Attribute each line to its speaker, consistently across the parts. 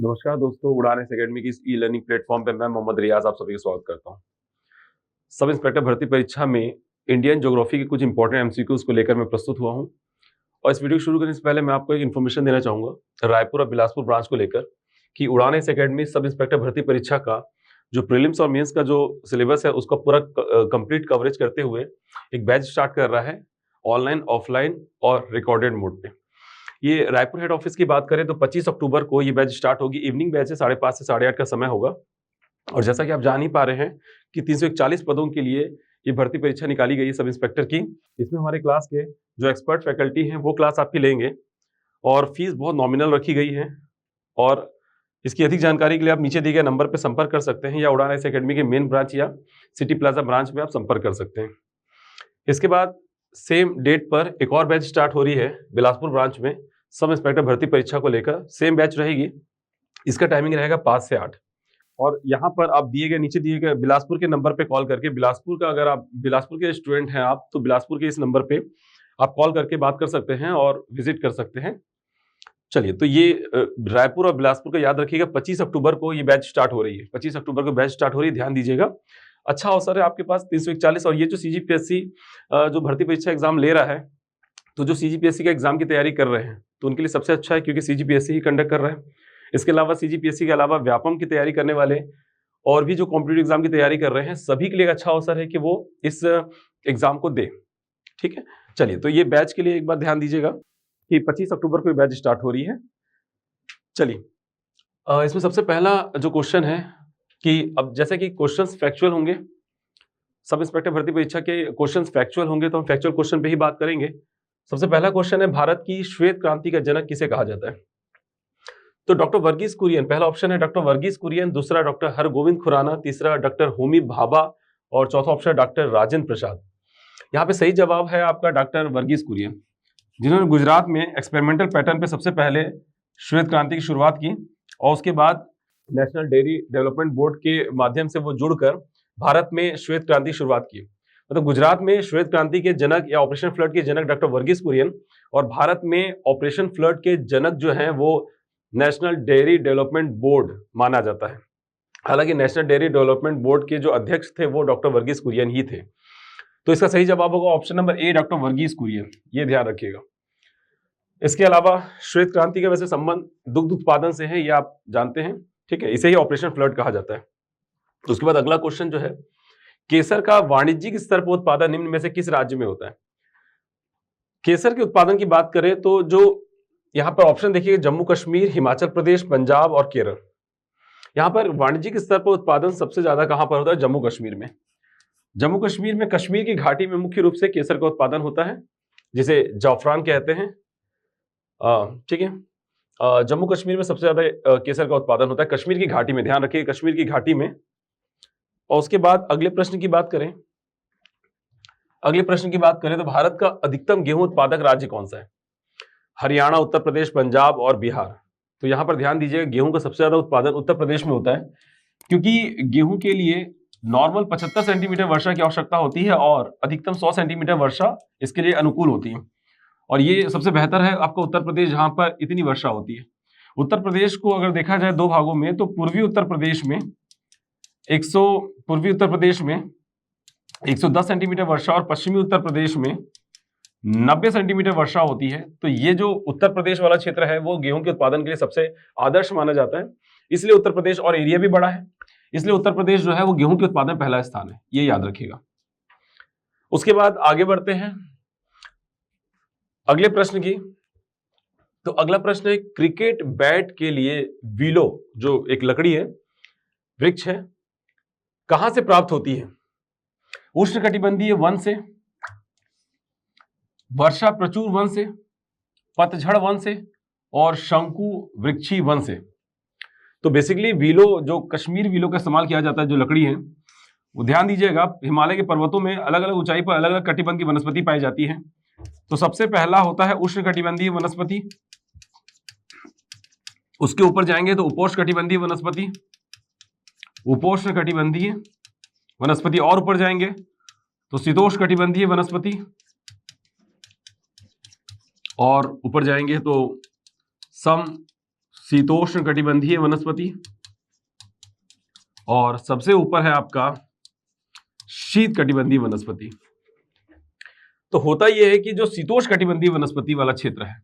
Speaker 1: नमस्कार दोस्तों, उड़ान एकेडमी की इस ई लर्निंग प्लेटफॉर्म पे मैं मोहम्मद रियाज आप सभी का स्वागत करता हूं। सब इंस्पेक्टर भर्ती परीक्षा में इंडियन ज्योग्राफी के कुछ इंपॉर्टेंट एमसीक्यूज को लेकर मैं प्रस्तुत हुआ हूं और इस वीडियो शुरू करने से पहले मैं आपको एक इन्फॉर्मेशन देना चाहूंगा रायपुर और बिलासपुर ब्रांच को लेकर कि उड़ान एकेडमी सब इंस्पेक्टर भर्ती परीक्षा का जो प्रीलिम्स और मेंस का जो सिलेबस है उसका पूरा कंप्लीट कवरेज करते हुए एक बैच स्टार्ट कर रहा है ऑनलाइन, ऑफलाइन और रिकॉर्डेड मोड पे। ये रायपुर हेड ऑफिस की बात करें तो 25 अक्टूबर को ये बैच स्टार्ट होगी। इवनिंग बैच है, 5:30 से 8:30 का समय होगा। और जैसा कि आप जान ही पा रहे हैं कि 341 पदों के लिए ये भर्ती परीक्षा निकाली गई है सब इंस्पेक्टर की। इसमें हमारे क्लास के जो एक्सपर्ट फैकल्टी हैं वो क्लास आपकी लेंगे और फीस बहुत नॉमिनल रखी गई है। और इसकी अधिक जानकारी के लिए आप नीचे दिए गए नंबर पर संपर्क कर सकते हैं या उड़ान एकेडमी के मेन ब्रांच या सिटी प्लाजा ब्रांच में आप संपर्क कर सकते हैं। इसके बाद सेम डेट पर एक और बैच स्टार्ट हो रही है बिलासपुर ब्रांच में सब इंस्पेक्टर भर्ती परीक्षा को लेकर। सेम बैच रहेगी, इसका टाइमिंग रहेगा 5 से 8। और यहाँ पर आप नीचे दिए गए बिलासपुर के नंबर पे कॉल करके अगर आप बिलासपुर के स्टूडेंट हैं आप तो बिलासपुर के इस नंबर पे आप कॉल करके बात कर सकते हैं और विजिट कर सकते हैं। चलिए, तो ये रायपुर और बिलासपुर का याद रखिएगा। 25 अक्टूबर को ये बैच स्टार्ट हो रही है। 25 अक्टूबर को बैच स्टार्ट हो रही है, ध्यान दीजिएगा। अच्छा अवसर है आपके पास 341। और ये जो CGPSC जो भर्ती परीक्षा एग्जाम ले रहा है, तो जो CGPSC का एग्जाम की तैयारी कर रहे हैं तो उनके लिए सबसे अच्छा है क्योंकि CGPSC ही कंडक्ट कर रहा है। इसके अलावा CGPSC के अलावा व्यापम की तैयारी करने वाले और भी जो कॉम्पिटिटिव एग्जाम की तैयारी कर रहे हैं सभी के लिए अच्छा अवसर है कि वो इस एग्जाम को दे। ठीक है, चलिए, तो ये बैच के लिए एक बार ध्यान दीजिएगा कि 25 अक्टूबर को बैच स्टार्ट हो रही है। चलिए, इसमें सबसे पहला जो क्वेश्चन है कि अब जैसे कि क्वेश्चंस फैक्चुअल होंगे, सब इंस्पेक्टर भर्ती परीक्षा के क्वेश्चंस फैक्चुअल होंगे तो हम फैक्चुअल क्वेश्चन पे ही बात करेंगे। सबसे पहला क्वेश्चन है, भारत की श्वेत क्रांति का जनक किसे कहा जाता है? तो डॉक्टर वर्गीस कुरियन पहला ऑप्शन है, डॉक्टर वर्गीस कुरियन। दूसरा डॉक्टर हरगोविंद खुराना। तीसरा डॉक्टर होमी भाभा। और चौथा ऑप्शन डॉक्टर राजेंद्र प्रसाद। यहाँ पे सही जवाब है आपका डॉक्टर वर्गीस कुरियन, जिन्होंने गुजरात में एक्सपेरिमेंटल पैटर्न पे सबसे पहले श्वेत क्रांति की शुरुआत की और उसके बाद नेशनल डेयरी डेवलपमेंट बोर्ड के माध्यम से वो जुड़कर भारत में श्वेत क्रांति की शुरुआत की। मतलब गुजरात में श्वेत क्रांति के जनक या ऑपरेशन फ्लड के जनक डॉक्टर वर्गीस कुरियन और भारत में ऑपरेशन फ्लड के जनक जो हैं वो नेशनल डेयरी डेवलपमेंट बोर्ड माना जाता है। हालांकि नेशनल डेयरी डेवलपमेंट बोर्ड के जो अध्यक्ष थे वो डॉक्टर वर्गीस कुरियन ही थे। तो इसका सही जवाब होगा option number A, doctor Varghese Kurien. ये ध्यान रखिएगा। इसके अलावा श्वेत क्रांति का वैसे संबंध दुग्ध उत्पादन से है, ये आप जानते हैं। ठीक है, इसे ही ऑपरेशन फ्लड कहा जाता है। उसके बाद अगला क्वेश्चन जो है, केसर का वाणिज्यिक स्तर पर उत्पादन निम्न में से किस राज्य में होता है? केसर के उत्पादन की बात करें तो जो यहां पर ऑप्शन देखिए, जम्मू कश्मीर, हिमाचल प्रदेश, पंजाब और केरल। यहां पर वाणिज्यिक स्तर पर उत्पादन सबसे ज्यादा कहां पर होता है? जम्मू कश्मीर में। जम्मू कश्मीर में कश्मीर की घाटी में मुख्य रूप से केसर का उत्पादन होता है, जिसे जाफरान कहते हैं। ठीक है, जम्मू कश्मीर में सबसे ज्यादा केसर का उत्पादन होता है कश्मीर की घाटी में, ध्यान रखिए कश्मीर की घाटी में। और उसके बाद अगले प्रश्न की बात करें तो भारत का अधिकतम गेहूं उत्पादक राज्य कौन सा है? हरियाणा, उत्तर प्रदेश, पंजाब और बिहार। तो यहां पर ध्यान दीजिएगा, गेहूं का सबसे ज्यादा उत्पादन उत्तर प्रदेश में होता है क्योंकि गेहूं के लिए नॉर्मल 75 सेंटीमीटर वर्षा की आवश्यकता होती है और अधिकतम 100 सेंटीमीटर वर्षा इसके लिए अनुकूल होती है। और ये सबसे बेहतर है आपका उत्तर प्रदेश, जहां पर इतनी वर्षा होती है। उत्तर प्रदेश को अगर देखा जाए दो भागों में, तो पूर्वी उत्तर प्रदेश में 110 सेंटीमीटर वर्षा और पश्चिमी उत्तर प्रदेश में 90 सेंटीमीटर वर्षा होती है। तो ये जो उत्तर प्रदेश वाला क्षेत्र है वो गेहूं के उत्पादन के लिए सबसे आदर्श माना जाता है। इसलिए उत्तर प्रदेश, और एरिया भी बड़ा है, इसलिए उत्तर प्रदेश जो है वो गेहूं के उत्पादन पहला स्थान है, ये याद रखिएगा। उसके बाद आगे बढ़ते हैं अगले प्रश्न की। तो अगला प्रश्न है, क्रिकेट बैट के लिए विलो जो एक लकड़ी है, वृक्ष है, कहां से प्राप्त होती है? उष्णकटिबंधीय वन से, वर्षा प्रचुर वन से, पतझड़ वन से और शंकु वृक्षी वन से। तो बेसिकली विलो, जो कश्मीर विलो का इस्तेमाल किया जाता है, जो लकड़ी है वो ध्यान दीजिएगा, हिमालय के पर्वतों में अलग अलग ऊंचाई पर अलग अलग कटिबंध की वनस्पति पाई जाती है। तो सबसे पहला होता है उष्णकटिबंधीय वनस्पति, उसके ऊपर जाएंगे तो उपोष्णकटिबंधीय वनस्पति, उपोष्णकटिबंधीय वनस्पति, और ऊपर जाएंगे तो शीतोष्णकटिबंधीय वनस्पति, और ऊपर जाएंगे तो सम शीतोष्ण कटिबंधीय वनस्पति, और सबसे ऊपर है आपका शीत कटिबंधीय वनस्पति। तो होता यह है कि जो शीतोष्ण कटिबंधीय वनस्पति वाला क्षेत्र है,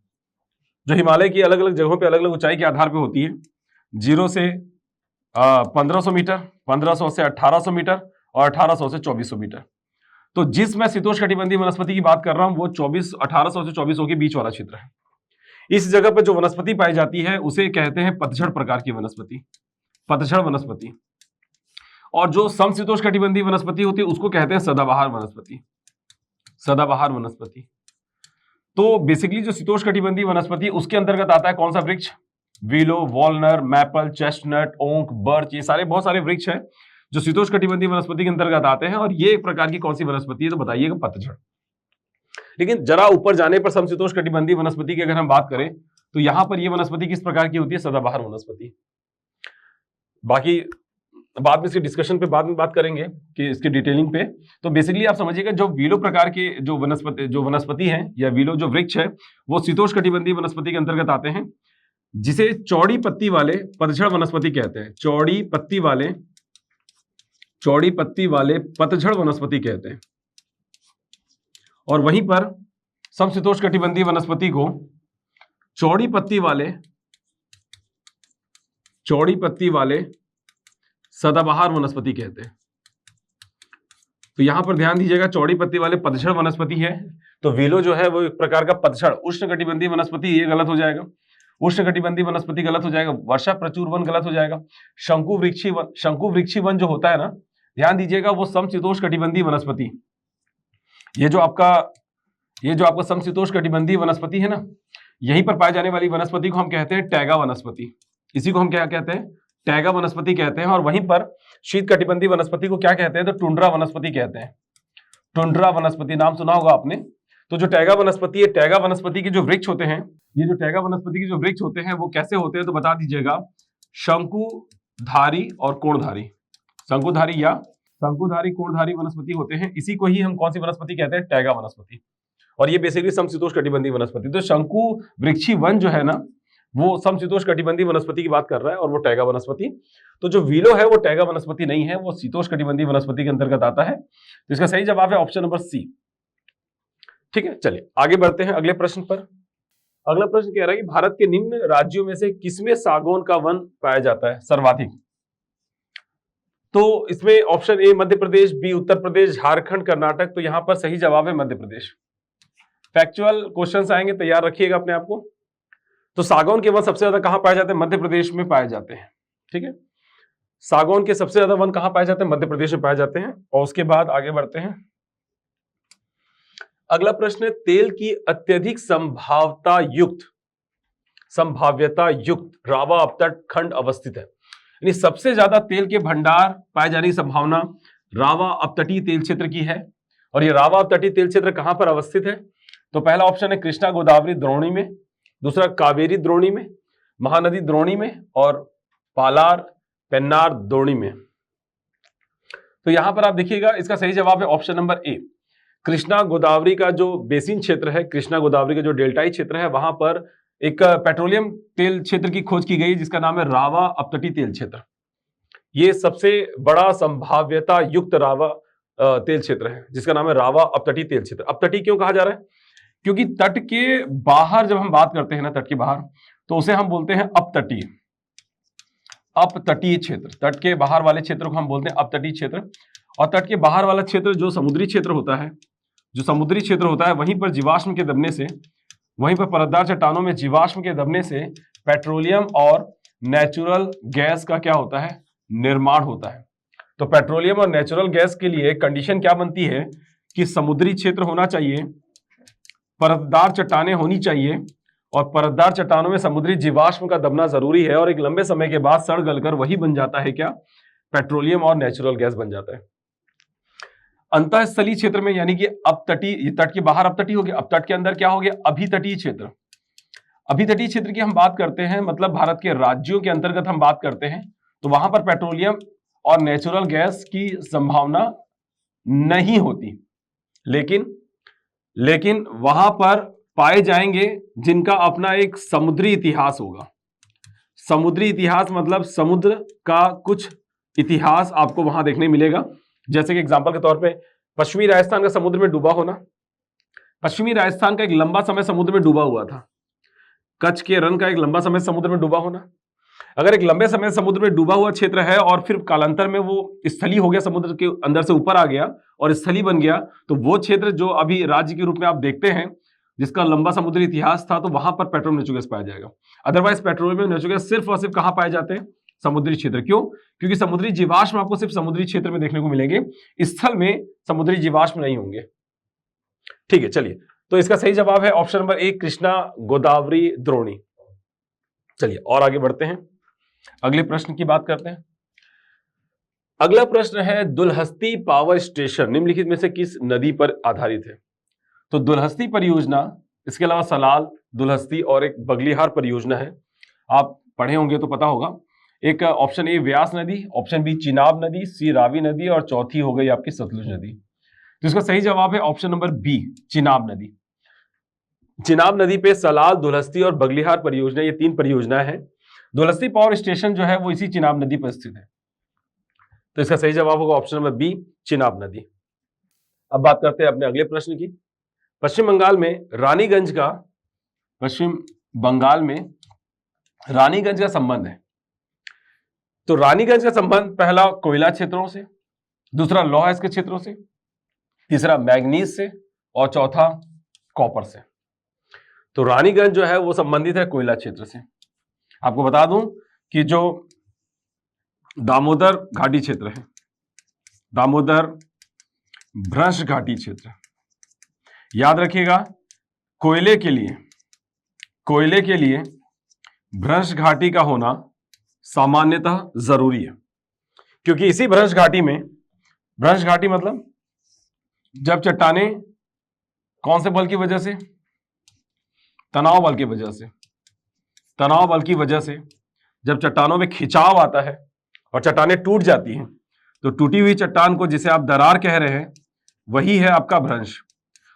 Speaker 1: जो हिमालय की अलग अलग जगहों पे अलग अलग ऊंचाई के आधार पे होती है, 0 से 1500 मीटर, 1500 से 1800 मीटर और 1800 से 2400 मीटर। तो जिस मैं शीतोष्ण कटिबंधीय वनस्पति की बात कर रहा हूं वो 1800 से 2400 के बीच वाला क्षेत्र है। इस जगह पर जो वनस्पति पाई जाती है उसे कहते हैं पतझड़ प्रकार की वनस्पति, पतझड़ वनस्पति। और जो समशीतोष्ण कटिबंधीय वनस्पति होती है उसको कहते हैं सदाबहार वनस्पति, सदाबहार वनस्पति। तो बेसिकली जो शीतोष्ण कटिबंधीय वनस्पति उसके अंतर्गत आता है कौन सा वृक्ष? Willow, walnut, maple, chestnut, oak, birch, ये सारे बहुत सारे वृक्ष हैं जो शीतोष्ण कटिबंधीय वनस्पति के अंतर्गत आते हैं। और ये एक प्रकार की कौन सी वनस्पति है? तो बताइएगा, पतझड़। लेकिन जरा ऊपर जाने पर समशीतोष्ण कटिबंधीय वनस्पति की अगर हम बात करें तो यहां पर यह वनस्पति किस प्रकार की होती है? सदाबहार वनस्पति। बाकी बाद में इसके डिस्कशन पे बाद में बात करेंगे कि इसकी डिटेलिंग पे। तो बेसिकली आप समझिएगा जो विलो प्रकार के जो वनस्पति हैं या विलो जो वृक्ष है वो शीतोष्ण कटिबंधीय वनस्पति के अंतर्गत आते हैं, जिसे चौड़ी पत्ती वाले पतझड़ वनस्पति कहते हैं। चौड़ी पत्ती वाले पतझड़ वनस्पति कहते हैं। और वहीं पर समशीतोष्ण कटिबंधीय वनस्पति को चौड़ी पत्ती वाले सदाबहार वनस्पति कहते हैं। तो यहां पर ध्यान दीजिएगा, चौड़ी पत्ती वाले पतझड़ वनस्पति है तो विलो जो है वो एक प्रकार का पतझड़ उष्ण कटिबंधीय वनस्पति, ये गलत हो जाएगा। उष्ण कटिबंधीय वनस्पति गलत हो जाएगा। वर्षा प्रचुर वन गलत हो जाएगा। शंकु वृक्षी वन जो होता है ना, ध्यान दीजिएगा, वो समशीतोष्ण कटिबंधीय वनस्पति, ये जो आपका समशीतोष्ण कटिबंधीय वनस्पति है ना, यहीं पर पाए जाने वाली वनस्पति को हम कहते हैं टैगा वनस्पति। इसी को हम क्या कहते हैं? टैगा वनस्पति कहते हैं। और वहीं पर शीत कटिबंधीय वनस्पति को क्या कहते हैं? तो टुंड्रा वनस्पति कहते हैं। टुंड्रा वनस्पति नाम सुना होगा आपने। तो जो टैगा वनस्पति है, टैगा वनस्पति के जो वृक्ष होते हैं, ये जो टैगा वनस्पति के जो वृक्ष होते हैं वो कैसे होते हैं? तो बता दीजिएगा, शंकुधारी और कोणधारी, शंकुधारी कोणधारी वनस्पति होते हैं। इसी को ही हम कौन सी वनस्पति कहते हैं? टैगा वनस्पति। और ये बेसिकली समशीतोष्ण कटिबंधीय वनस्पति। तो शंकु वृक्षी वन जो है ना, वो समशीतोष्ण कटिबंधीय वनस्पति की बात कर रहा है और वो टैगा वनस्पति। तो जो विलो है वो टैगा वनस्पति नहीं है, वो शीतोष्ण कटिबंधीय वनस्पति के अंतर्गत आता है। तो इसका सही जवाब है ऑप्शन नंबर सी। ठीक है, चलिए आगे बढ़ते हैं अगले प्रश्न पर। अगला प्रश्न कह रहा है कि भारत के निम्न राज्यों में से किसमें सागौन का वन पाया जाता है सर्वाधिक? तो इसमें option A Madhya Pradesh, B Uttar Pradesh, Jharkhand, Karnataka. तो यहां पर सही जवाब है मध्य प्रदेश। फैक्चुअल क्वेश्चंस आएंगे, तैयार रखिएगा अपने आप को। तो सागौन के वन सबसे ज्यादा कहां पाए जाते हैं? मध्य प्रदेश में पाए जाते हैं। ठीक है, सागौन के सबसे ज्यादा वन कहां पाए जाते हैं? मध्य प्रदेश में पाए जाते हैं। और उसके बाद आगे बढ़ते हैं। अगला प्रश्न है, तेल की अत्यधिक संभाव्यता युक्त रावा अपतट खंड अवस्थित है। यानी सबसे ज्यादा तेल के भंडार पाए जाने की संभावना रावा अपतटीय तेल क्षेत्र की है। और ये रावा अपतटीय तेल क्षेत्र कहां पर अवस्थित है? तो पहला ऑप्शन है कृष्णा गोदावरी द्रोणी में, दूसरा कावेरी द्रोणी में, महानदी द्रोणी में, और पालार पेन्नार द्रोणी में। तो यहां पर आप देखिएगा, इसका सही जवाब है ऑप्शन नंबर ए। कृष्णा गोदावरी का जो बेसिन क्षेत्र है, कृष्णा गोदावरी का जो डेल्टाई क्षेत्र है, वहां पर एक पेट्रोलियम तेल क्षेत्र की खोज की गई जिसका नाम है रावा अपतटीय तेल क्षेत्र। ये सबसे बड़ा संभाव्यता युक्त रावा तेल क्षेत्र है जिसका नाम है रावा अपतटीय तेल क्षेत्र। अपतटीय क्यों कहा जा रहा है? क्योंकि तट के बाहर जब हम बात करते हैं ना, तट के बाहर, तो उसे हम बोलते हैं अपतटीय क्षेत्र। तट के बाहर वाले क्षेत्र को हम बोलते हैं अपतटीय क्षेत्र। और तट के बाहर वाला क्षेत्र जो समुद्री क्षेत्र होता है, वहीं पर जीवाश्म के दबने से, वहीं पर परतदार चट्टानों में जीवाश्म के दबने से पेट्रोलियम और नेचुरल गैस का क्या होता है? निर्माण होता है। तो पेट्रोलियम और नेचुरल गैस के लिए कंडीशन क्या बनती है कि समुद्री क्षेत्र होना चाहिए, परतदार चट्टानें होनी चाहिए, और परतदार चट्टानों में समुद्री जीवाश्म का दबना जरूरी है। और एक लंबे समय के बाद सड़ गलकर वही बन जाता है क्या? पेट्रोलियम और नेचुरल गैस बन जाता है। अंतःस्थलीय क्षेत्र में, यानी कि अपतटीय, तट के बाहर अपतटीय हो गया, अब तट के अंदर क्या हो गया? अभितटीय क्षेत्र। अभितटीय क्षेत्र की हम बात करते हैं, मतलब भारत के राज्यों के अंतर्गत हम बात करते हैं, तो वहां पर पेट्रोलियम और नेचुरल गैस की संभावना नहीं होती। लेकिन वहां पर पाए जाएंगे जिनका अपना एक समुद्री इतिहास होगा। समुद्री इतिहास मतलब समुद्र का कुछ इतिहास आपको वहां देखने मिलेगा। जैसे कि एग्जांपल के तौर पे पश्चिमी राजस्थान का समुद्र में डूबा होना। पश्चिमी राजस्थान का एक लंबा समय समुद्र में डूबा हुआ था। कच्छ के रण का एक लंबा समय समुद्र में डूबा होना। अगर एक लंबे समय समुद्र में डूबा हुआ क्षेत्र है और फिर कालांतर में वो स्थली हो गया, समुद्र के अंदर से ऊपर आ गया और स्थली बन गया, तो वो क्षेत्र जो अभी राज्य के रूप में आप देखते हैं जिसका लंबा समुद्री इतिहास था, तो वहां पर पेट्रोलियम नेचुरल गैस पाया जाएगा। अदरवाइज पेट्रोलियम नेचुरल गैस सिर्फ और सिर्फ कहां पाए जाते हैं? समुद्री क्षेत्र। क्यों? क्योंकि समुद्री जीवाश्म आपको सिर्फ समुद्री क्षेत्र में देखने को मिलेंगे, स्थल में समुद्री जीवाश्म नहीं होंगे। ठीक है, चलिए, तो इसका सही जवाब है ऑप्शन नंबर ए, कृष्णा, गोदावरी, द्रोणी। चलिए और आगे बढ़ते हैं, अगले प्रश्न की बात करते हैं। अगला प्रश्न है, दुलहस्ती पावर स्टेशन निम्नलिखित में से किस नदी पर आधारित है? तो दुलहस्ती परियोजना, इसके अलावा सलाल, दुलहस्ती और एक बगलिहार परियोजना है। आप पढ़े होंगे तो पता होगा। एक ऑप्शन ए व्यास नदी, ऑप्शन बी चिनाब नदी, सी रावी नदी और चौथी हो गई आपकी सतलुज नदी। तो इसका सही जवाब है ऑप्शन नंबर बी, चिनाब नदी। चिनाब नदी पे सलाल, दुलहस्ती और बगलिहार परियोजना, ये 3 परियोजनाएं हैं। दुलहस्ती पावर स्टेशन जो है वो इसी चिनाब नदी पर स्थित है। तो इसका सही जवाब होगा ऑप्शन नंबर बी, चिनाब नदी। अब बात करते हैं अपने अगले प्रश्न की। पश्चिम बंगाल में रानीगंज का संबंध है। तो रानीगंज का संबंध पहला कोयला क्षेत्रों से, दूसरा लौह अयस्क क्षेत्रों से, तीसरा मैग्नीज से और चौथा कॉपर से। तो रानीगंज जो है वो संबंधित है कोयला क्षेत्र से। आपको बता दूं कि जो दामोदर घाटी क्षेत्र है, दामोदर भ्रंश घाटी क्षेत्र, याद रखिएगा, कोयले के लिए भ्रंश घाटी का होना सामान्यतः जरूरी है। क्योंकि इसी भ्रंश घाटी में, भ्रंश घाटी मतलब जब चट्टानें कौन से बल की वजह से? तनाव बल की वजह से जब चट्टानों में खिंचाव आता है और चट्टानें टूट जाती हैं, तो टूटी हुई चट्टान को जिसे आप दरार कह रहे हैं वही है आपका भ्रंश।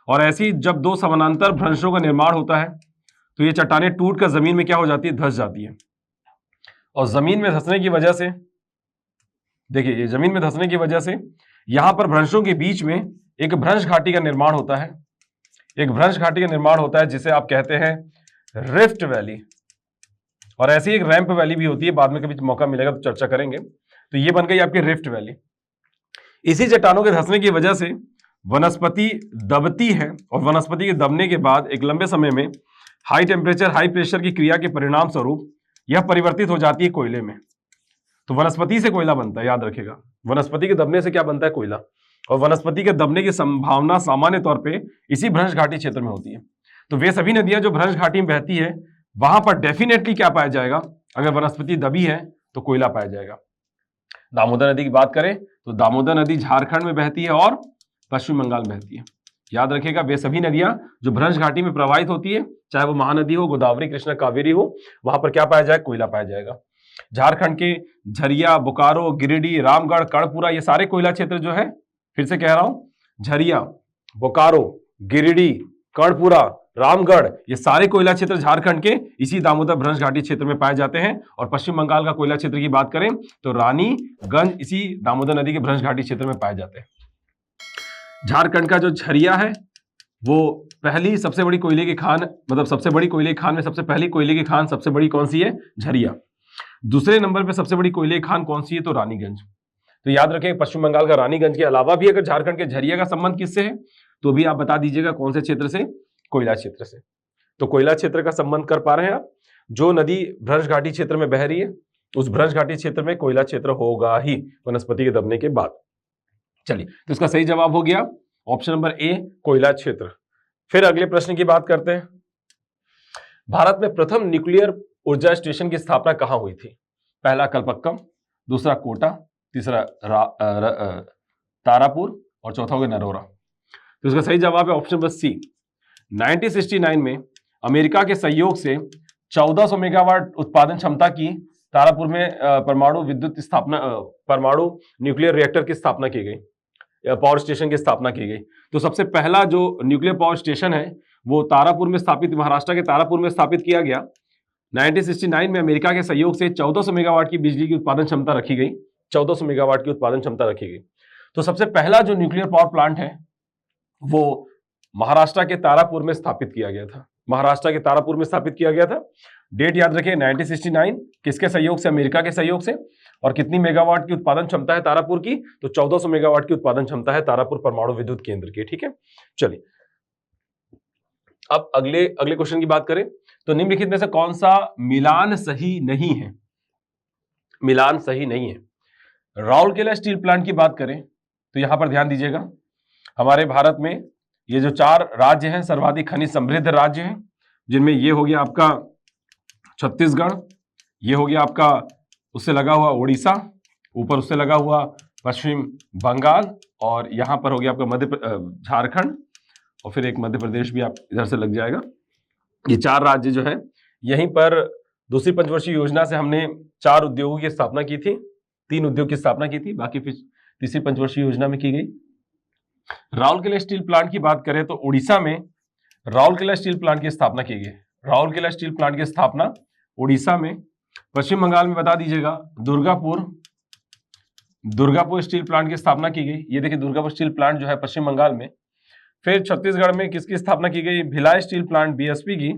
Speaker 1: और ऐसी जब 2 समानांतर भ्रंशों का निर्माण होता है तो ये चट्टानें टूट कर जमीन में क्या हो जाती है? धंस जाती है। और जमीन में धंसने की वजह से, देखिए, ये जमीन में धंसने की वजह से यहां पर भ्रंशों के बीच में एक भ्रंश घाटी का निर्माण होता है। एक भ्रंश घाटी का निर्माण होता है जिसे आप कहते हैं रिफ्ट वैली। और ऐसी एक रैंप वैली भी होती है, बाद में कभी मौका मिलेगा तो चर्चा करेंगे। तो ये बन गई आपकी रिफ्ट वैली। इसी चट्टानों के धंसने की वजह से वनस्पति दबती है और वनस्पति के दबने के बाद एक लंबे समय में हाई टेम्परेचर, हाई प्रेशर की क्रिया के परिणाम स्वरूप यह परिवर्तित हो जाती है कोयले में। तो वनस्पति से कोयला बनता है, याद रखिएगा। वनस्पति के दबने से क्या बनता है? कोयला। और वनस्पति के दबने की संभावना सामान्य तौर पे इसी भ्रंश घाटी क्षेत्र में होती है। तो वे सभी नदियां जो भ्रंश घाटी में बहती है, वहां पर डेफिनेटली क्या पाया जाएगा? अगर वनस्पति दबी है तो कोयला पाया जाएगा। दामोदर नदी की बात करें तो दामोदर नदी झारखंड में बहती है और पश्चिम बंगाल में बहती है। याद रखिएगा, वे सभी नदियां जो भ्रंश घाटी में प्रवाहित होती है, चाहे वो महानदी हो, गोदावरी, कृष्णा, कावेरी हो, वहां पर क्या पाया जाएगा? कोयला पाया जाएगा। झारखंड के झरिया, बोकारो, गिरिडीह, रामगढ़, कर्णपुरा, ये सारे कोयला क्षेत्र जो है, फिर से कह रहा हूं, झरिया, बोकारो, गिरिडीह, कर्णपुरा, रामगढ़, ये सारे कोयला क्षेत्र झारखंड के इसी दामोदर भ्रंश घाटी क्षेत्र में पाए जाते हैं। और पश्चिम बंगाल का कोयला क्षेत्र की बात करें तो रानीगंज इसी दामोदर नदी के भ्रंश घाटी क्षेत्र में पाए जाते हैं। झारखंड का जो झरिया है वो पहली सबसे बड़ी कोयले की खान, मतलब सबसे बड़ी कोयले की खान में सबसे पहली कोयले की खान सबसे बड़ी कौन सी है? झरिया। दूसरे नंबर पे सबसे बड़ी कोयले की खान कौन सी है? तो रानीगंज। तो याद रखें, पश्चिम बंगाल का रानीगंज के अलावा भी अगर झारखंड के झरिया का संबंध किससे है तो भी आप बता दीजिएगा कौन से क्षेत्र से? कोयला क्षेत्र से। तो कोयला क्षेत्र का संबंध कर पा रहे हैं आप? जो नदी भ्रंश घाटी क्षेत्र में बह रही है उस भ्रंश घाटी क्षेत्र में कोयला क्षेत्र होगा ही वनस्पति के दबने के बाद। चलिए, तो इसका सही जवाब हो गया ऑप्शन नंबर ए, कोयला क्षेत्र। फिर अगले प्रश्न की बात करते हैं। भारत में प्रथम न्यूक्लियर ऊर्जा स्टेशन की स्थापना कहां हुई थी? पहला कलपक्कम, दूसरा कोटा, तीसरा तारापुर और चौथा हो गया नरोरा। तो इसका सही जवाब है ऑप्शन नंबर सी। 1969 में अमेरिका के सहयोग से 1400 मेगावाट उत्पादन क्षमता की तारापुर में परमाणु न्यूक्लियर रिएक्टर की स्थापना की गई, पावर स्टेशन की स्थापना की गई। तो सबसे पहला जो न्यूक्लियर पावर स्टेशन है वो तारापुर में स्थापित, महाराष्ट्र के तारापुर में स्थापित किया गया। 1969 में अमेरिका के सहयोग से 1400 मेगावाट की बिजली की उत्पादन क्षमता रखी गई। 1400 मेगावाट की उत्पादन क्षमता रखी गई। तो सबसे पहला जो न्यूक्लियर पावर प्लांट है वो महाराष्ट्र के तारापुर में स्थापित किया गया था। महाराष्ट्र के तारापुर में स्थापित किया गया था। डेट याद रखिए 1969, किसके सहयोग से? अमेरिका के सहयोग से। और कितनी मेगावाट की उत्पादन क्षमता है तारापुर की? तो 1400 मेगावाट की उत्पादन क्षमता है तारापुर परमाणु विद्युत केंद्र की। ठीक है, चलिए अब अगले क्वेश्चन की बात करें तो निम्नलिखित में से कौन सा मिलान सही नहीं है? मिलान सही नहीं है। राउरकेला स्टील प्लांट की बात करें तो यहां पर ध्यान दीजिएगा, हमारे भारत में ये जो 4 राज्य हैं सर्वाधिक खनिज समृद्ध राज्य हैं, जिनमें ये हो गया आपका छत्तीसगढ़, ये हो गया आपका उससे लगा हुआ उड़ीसा, ऊपर उससे लगा हुआ पश्चिम बंगाल, और यहां पर हो गया आपका झारखंड, और फिर एक मध्य प्रदेश भी आप इधर से लग जाएगा। ये 4 राज्य जो है, यहीं पर दूसरी पंचवर्षीय योजना से हमने 4 उद्योगों की स्थापना की थी, 3 उद्योग की स्थापना की थी, बाकी फिर तीसरी पंचवर्षीय योजना में की गई। राउरकेला स्टील प्लांट की बात करें तो उड़ीसा में राउरकेला स्टील प्लांट की स्थापना की गई। राउरकेला स्टील प्लांट की स्थापना उड़ीसा में। पश्चिम बंगाल में बता दीजिएगा दुर्गापुर स्टील प्लांट की स्थापना की गई। ये देखिए दुर्गापुर स्टील प्लांट जो है पश्चिम बंगाल में। फिर छत्तीसगढ़ में किसकी स्थापना की गई? भिलाई स्टील प्लांट बीएसपी की।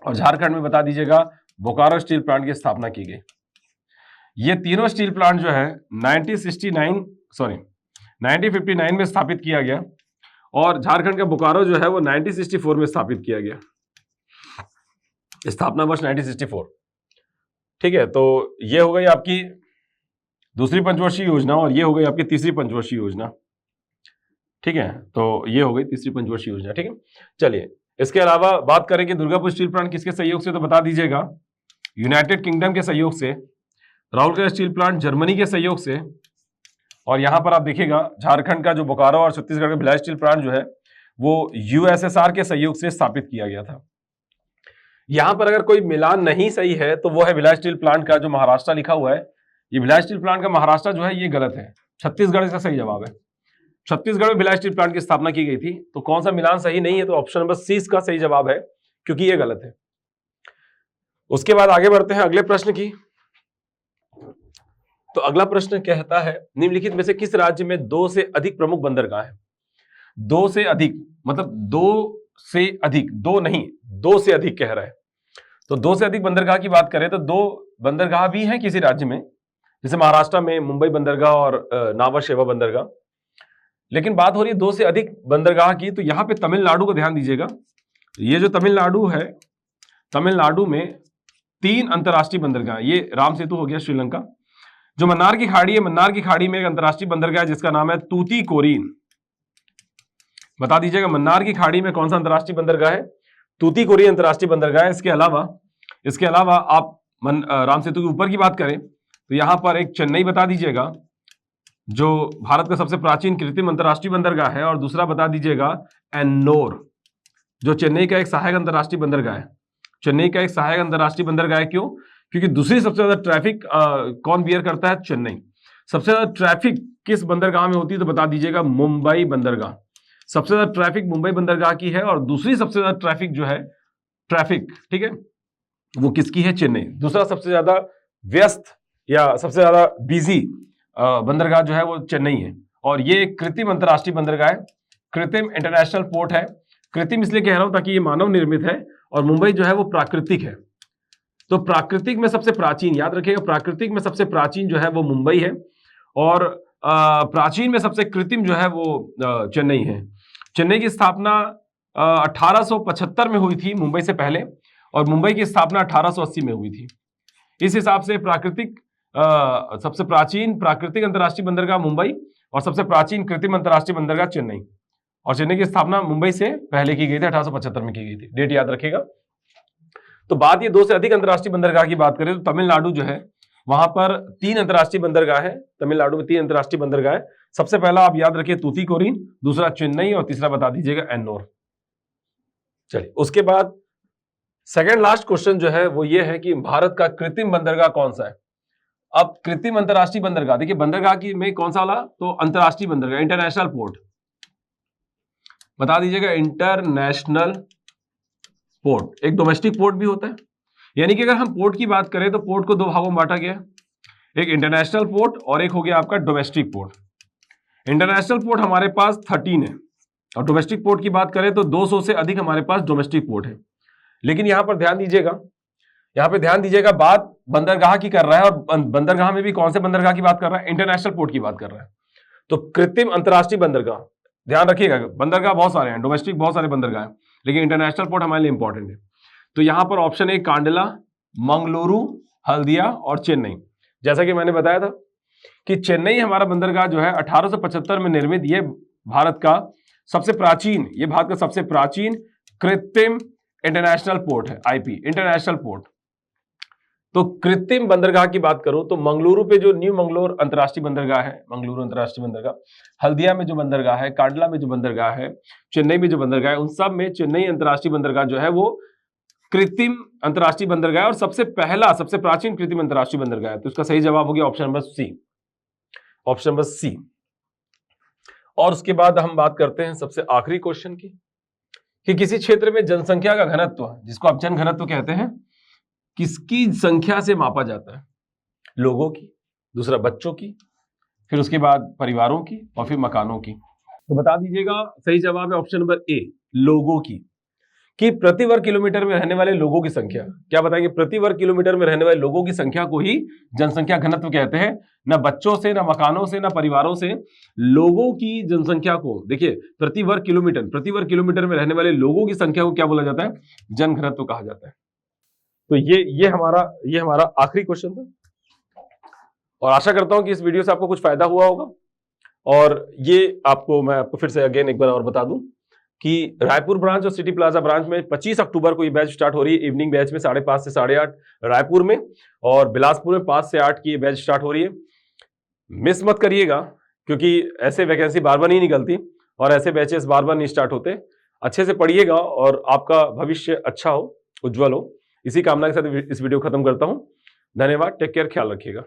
Speaker 1: और झारखंड में बता दीजिएगा बोकारो स्टील प्लांट की स्थापना की गई। ये तीनों स्टील प्लांट जो है 1959 में स्थापित किया गया, और झारखंड का बोकारो जो है वो 1964 में स्थापित किया गया, स्थापना वर्ष 1964। ठीक है, तो ये हो गई आपकी दूसरी पंचवर्षीय योजना, और ये हो गई आपकी तीसरी पंचवर्षीय योजना। ठीक है, तो ये हो गई तीसरी पंचवर्षीय योजना। ठीक है, चलिए इसके अलावा बात करें कि दुर्गापुर स्टील प्लांट किसके सहयोग से, तो बता दीजिएगा यूनाइटेड किंगडम के सहयोग से। राउरकेला स्टील प्लांट जर्मनी के सहयोग से। और यहां पर आप देखिएगा झारखंड का जो बोकारो और छत्तीसगढ़ का भिलाई स्टील प्लांट जो है वो यूएसएसआर के सहयोग से स्थापित किया गया था। यहां पर अगर कोई मिलान नहीं सही है तो वो है भिलाई स्टील प्लांट का जो महाराष्ट्र लिखा हुआ है। ये भिलाई स्टील प्लांट का महाराष्ट्र जो है ये गलत है, छत्तीसगढ़ इसका सही जवाब है। छत्तीसगढ़ में भिलाई स्टील प्लांट की स्थापना की गई थी। तो कौन सा मिलान सही नहीं है? तो ऑप्शन नंबर सी इसका सही जवाब है, क्योंकि ये गलत है। उसके बाद आगे बढ़ते हैं अगले प्रश्न की। तो अगला प्रश्न कहता है निम्नलिखित में से किस राज्य में 2 से अधिक प्रमुख बंदरगाह है? 2 से अधिक मतलब 2 से अधिक, 2 नहीं 2 से अधिक कह रहा है। तो 2 से अधिक बंदरगाह की बात करें तो 2 बंदरगाह भी हैं किसी राज्य में, जैसे महाराष्ट्र में मुंबई बंदरगाह और नावर शेवा बंदरगाह। लेकिन बात हो रही है 2 से अधिक बंदरगाह की, तो यहां पे तमिलनाडु को ध्यान दीजिएगा। ये जो तमिलनाडु है, तमिलनाडु में 3 अंतर्राष्ट्रीय बंदरगाह। ये राम सेतु हो गया श्रीलंका। जो मन्नार की खाड़ी है, मन्नार की खाड़ी में एक अंतर्राष्ट्रीय बंदरगाह है जिसका नाम है तूतीकोरिन। बता दीजिएगा मन्नार की खाड़ी में कौन सा अंतर्राष्ट्रीय बंदरगाह है? तूतीकोरिन अंतर्राष्ट्रीय बंदरगाह है। इसके अलावा आप राम सेतु के ऊपर की बात करें तो यहां पर एक चेन्नई बता दीजिएगा जो भारत का सबसे प्राचीन कृत्रिम अंतर्राष्ट्रीय बंदरगाह है, और दूसरा बता दीजिएगा एन्नोर जो चेन्नई का एक सहायक अंतर्राष्ट्रीय बंदरगाह है। चेन्नई का एक सहायक अंतर्राष्ट्रीय बंदरगाह है। क्यों? क्योंकि दूसरी सबसे ज्यादा ट्रैफिक कौन बियर करता है? चेन्नई। सबसे ज्यादा ट्रैफिक किस बंदरगाह में होती है? तो बता दीजिएगा मुंबई बंदरगाह। सबसे ज्यादा ट्रैफिक मुंबई बंदरगाह की है, और दूसरी सबसे ज्यादा ट्रैफिक जो है ठीक है, वो किसकी है? चेन्नई। दूसरा सबसे ज्यादा व्यस्त या सबसे ज्यादा बिजी बंदरगाह जो है वो चेन्नई है। और ये एक कृत्रिम अंतर्राष्ट्रीय बंदरगाह है, कृत्रिम इंटरनेशनल पोर्ट है। कृत्रिम इसलिए कह रहा हूं ताकि ये मानव निर्मित है, और मुंबई जो है वो प्राकृतिक है। तो प्राकृतिक में सबसे प्राचीन, याद रखिएगा, प्राकृतिक में सबसे प्राचीन जो है वो मुंबई है, और प्राचीन में सबसे कृत्रिम जो है वो चेन्नई है। चेन्नई की स्थापना 1875 में हुई थी मुंबई से पहले, और मुंबई की स्थापना 1880 में हुई थी। इस हिसाब से सबसे प्राचीन प्राकृतिक अंतर्राष्ट्रीय बंदरगाह मुंबई, और सबसे प्राचीन कृत्रिम अंतर्राष्ट्रीय बंदरगाह चेन्नई। और चेन्नई की स्थापना मुंबई से पहले की गई थी, 1875 में की गई थी। डेट याद रखिएगा। तो बात ये 2 से अधिक अंतर्राष्ट्रीय बंदरगाह की बात करें तो तमिलनाडु जो है वहां पर 3 अंतर्राष्ट्रीय बंदरगाह है। तमिलनाडु में 3 अंतर्राष्ट्रीय बंदरगाह है। सबसे पहला आप याद रखिए तूतीकोरिन, दूसरा चेन्नई, और तीसरा बता दीजिएगा एन्नोर। चलिए उसके बाद सेकेंड लास्ट क्वेश्चन जो है वो ये है कि भारत का कृत्रिम बंदरगाह कौन सा है? अब कृत्रिम अंतर्राष्ट्रीय बंदरगाह, देखिए बंदरगाह की में कौन सा वाला? तो अंतर्राष्ट्रीय बंदरगाह, इंटरनेशनल पोर्ट। बता दीजिएगा इंटरनेशनल पोर्ट। एक डोमेस्टिक पोर्ट भी होता है, यानी कि अगर हम पोर्ट की बात करें तो पोर्ट को दो भागों में बांटा गया है, एक इंटरनेशनल पोर्ट और एक हो गया आपका डोमेस्टिक पोर्ट। इंटरनेशनल पोर्ट हमारे पास 13 है और डोमेस्टिक पोर्ट की बात करें तो 200 से अधिक हमारे पास डोमेस्टिक पोर्ट है। लेकिन यहां पर ध्यान दीजिएगा, यहां पे ध्यान दीजिएगा, बात बंदरगाह की कर रहा है और बंदरगाह में भी कौन से बंदरगाह की बात कर रहा है, इंटरनेशनल पोर्ट की बात कर रहा है। तो कृत्रिम अंतरराष्ट्रीय बंदरगाह, ध्यान रखिएगा, बंदरगाह बहुत सारे हैं, डोमेस्टिक बहुत सारे बंदरगाह हैं, लेकिन इंटरनेशनल पोर्ट हमारे लिए इंपॉर्टेंट है। तो यहां पर ऑप्शन है कांडला, मंगलुरु, हल्दिया और चेन्नई। जैसा कि मैंने बताया था कि चेन्नई हमारा बंदरगाह जो है 1875 में निर्मित, ये भारत का सबसे प्राचीन कृत्रिम इंटरनेशनल पोर्ट है, आईपी इंटरनेशनल पोर्ट। तो कृत्रिम बंदरगाह की बात करूं तो मंगलुरु पे जो न्यू मंगलोर अंतर्राष्ट्रीय बंदरगाह है, मंगलुरु अंतर्राष्ट्रीय बंदरगाह, हल्दिया में जो बंदरगाह है, कांडला में जो बंदरगाह है, चेन्नई में जो बंदरगाह है, उन सब में चेन्नई अंतर्राष्ट्रीय बंदरगाह जो है वो कृत्रिम अंतर्राष्ट्रीय बंदरगाह और सबसे प्राचीन कृत्रिम अंतर्राष्ट्रीय बंदरगाह है। तो इसका सही जवाब हो गया ऑप्शन नंबर सी। और उसके बाद हम बात करते हैं सबसे आखिरी क्वेश्चन की, कि किसी क्षेत्र में जनसंख्या का घनत्व, जिसको आप जन घनत्व कहते हैं, किसकी संख्या से मापा जाता है? लोगों की, दूसरा बच्चों की, फिर उसके बाद परिवारों की और फिर मकानों की। तो बता दीजिएगा, सही जवाब है ऑप्शन नंबर ए, लोगों की। कि प्रति वर्ग किलोमीटर में रहने वाले लोगों की संख्या, क्या बताएंगे? प्रति वर्ग किलोमीटर में रहने वाले लोगों की संख्या को ही जनसंख्या घनत्व कहते हैं। ना बच्चों से, ना मकानों से, ना परिवारों से, लोगों की जनसंख्या को, देखिए प्रति वर्ग किलोमीटर में रहने वाले लोगों की संख्या को क्या बोला जाता है? जन घनत्व कहा जाता है। तो ये हमारा आखिरी क्वेश्चन था और आशा करता हूं कि इस वीडियो से आपको कुछ फायदा हुआ होगा। और ये मैं आपको फिर से अगेन एक बार और बता दूं कि रायपुर ब्रांच और सिटी प्लाजा ब्रांच में 25 अक्टूबर को ये बैच स्टार्ट हो रही है, इवनिंग बैच में 5:30 से 8:30 रायपुर में, और बिलासपुर में 5 से 8 की ये बैच स्टार्ट हो रही है। मिस मत करिएगा, क्योंकि ऐसे वैकेंसी बार बार नहीं निकलती और ऐसे बैचेस बार बार नहीं स्टार्ट होते। अच्छे से पढ़िएगा और आपका भविष्य अच्छा हो, उज्जवल हो। इसी कामना के साथ इस वीडियो खत्म करता हूं। धन्यवाद, टेक केयर, ख्याल रखिएगा।